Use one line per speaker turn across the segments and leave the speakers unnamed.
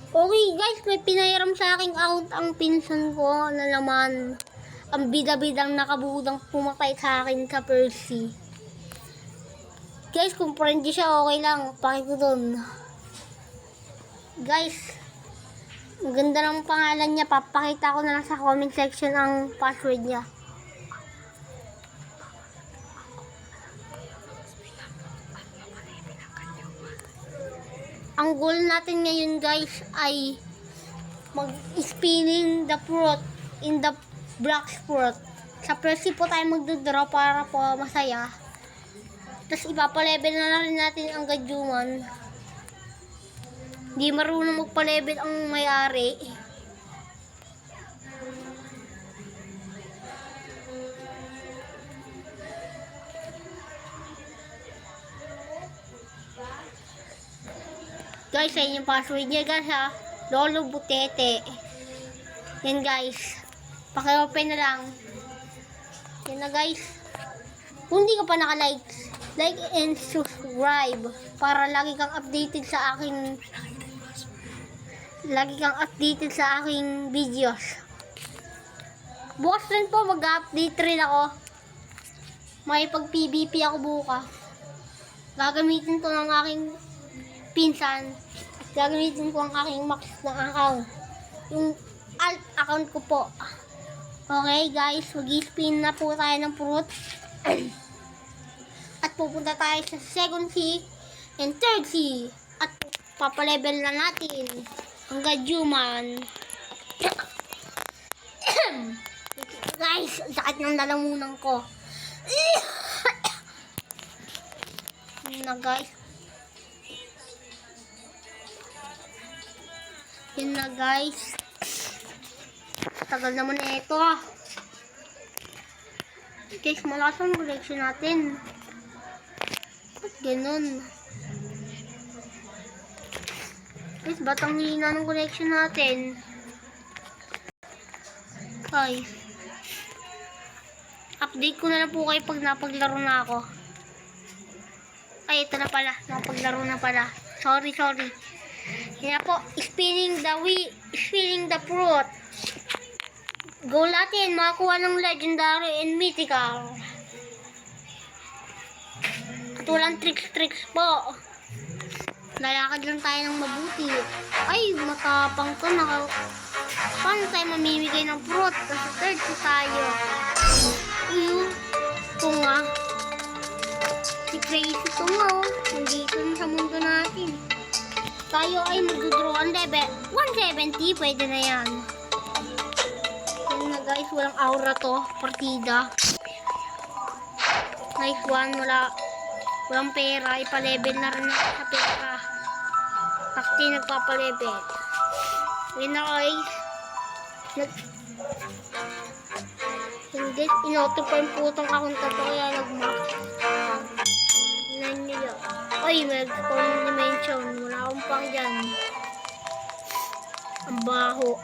Okay guys, may pinahiram sa aking account ang pinsan ko na naman ang bida-bidang nakabudang pumatay sa akin sa Percy. Guys, kung friendly siya, okay lang. Pakiko dun. Guys, ang ganda ng pangalan niya. Papakita ko na lang sa comment section ang password niya. Ang goal natin ngayon guys ay mag-spinning the fruit in the black fruit. Sa Percy po tayo magdodraw para po masaya. Tapos ipapalevel na rin natin ang gadyuman. Hindi marunong magpalevel ang may-ari. Guys, sa inyong password niya guys ha. Lolo Butete. Yan guys. Paki-open na lang. Yan na guys. Kung hindi ka pa naka-like, like and subscribe para lagi kang updated sa aking videos. Bukas rin po mag-update rin ako. May pag-PVP ako bukas. Gagamitin ko ng aking pinsan. Gagamitin ko ang aking max na account. Yung alt account ko po. Okay guys, mag-spin na po tayo ng fruit. At pupunta tayo sa second sea and third sea. At papalevel na natin ang gadyuman. Guys, sakit ng lalamunan ko. Na guys. Yun na guys. Tagal naman na ito. Guys, malakas ang collection natin. Ba't ganun? Guys, ba't ang hina ng collection natin? Guys, update ko na lang po kayo pag napaglaro na ako. Ay, ito na pala. Napaglaro na pala. Sorry. Yan po, spinning the fruit. Goal natin, makakuha ng legendary and mythical. At walang tricks po. Lalakad lang tayo ng mabuti. Ay, matapang to. Paano tayo mamimigay ng fruit? Kasi third po tayo. Ito nga. Si Crazy ito nga oh. Nandito na sa mundo natin. Tayo ay magdodraw ang level 170. Pwede na yan. Yan na guys. Walang aura to. Partida. Nice one. Walang pera. Ipalevel na rin sa pera. Takti nagpapalevel. Yan na guys. Hindi. Inoto-farm po itong account na to. Kaya nag-max. Ay, mag-spawn dimension. Wala akong pang dyan. Ang baho.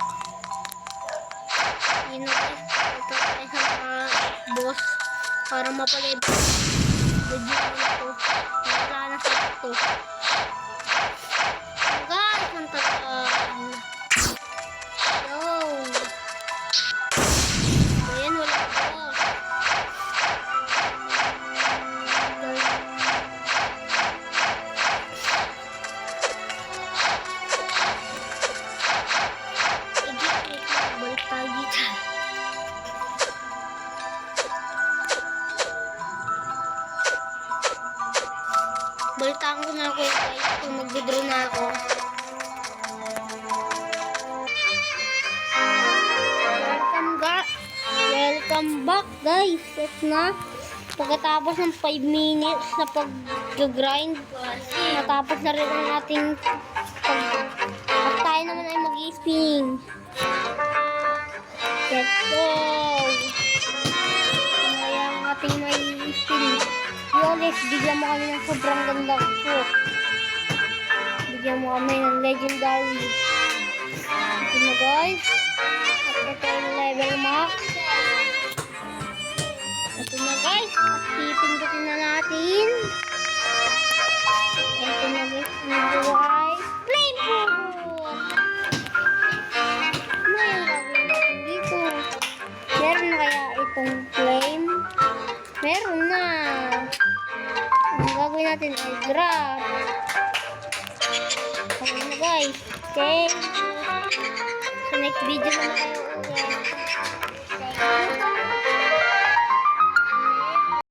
Yun na guys. Ito tayo sa boss. Para mapalibig. Video na ito. Wala na sa ito. Guys, ang tataan. Yo. Ayan, wala ito. Balitaan ko na ako guys kung mag-withdraw na ako. Welcome back guys. At na pagkatapos ng 5 minutes na pag-grind, natapos na rin ang ating at tayo naman ay mag-spinning. Let's go. Kaya ang ating may spinning. Yoles, bigyan mo kami ng sobrang ganda ko. Bigyan mo kami ng legendary. Ito na guys. At ito yung level max. Ito na guys. At pipindutin na natin. Ito na guys. Ito ay flame fruit. pong flame. Meron na. Ang gagawin natin ay drop. Okay na guys. Okay. Sa next video naman tayo ulit.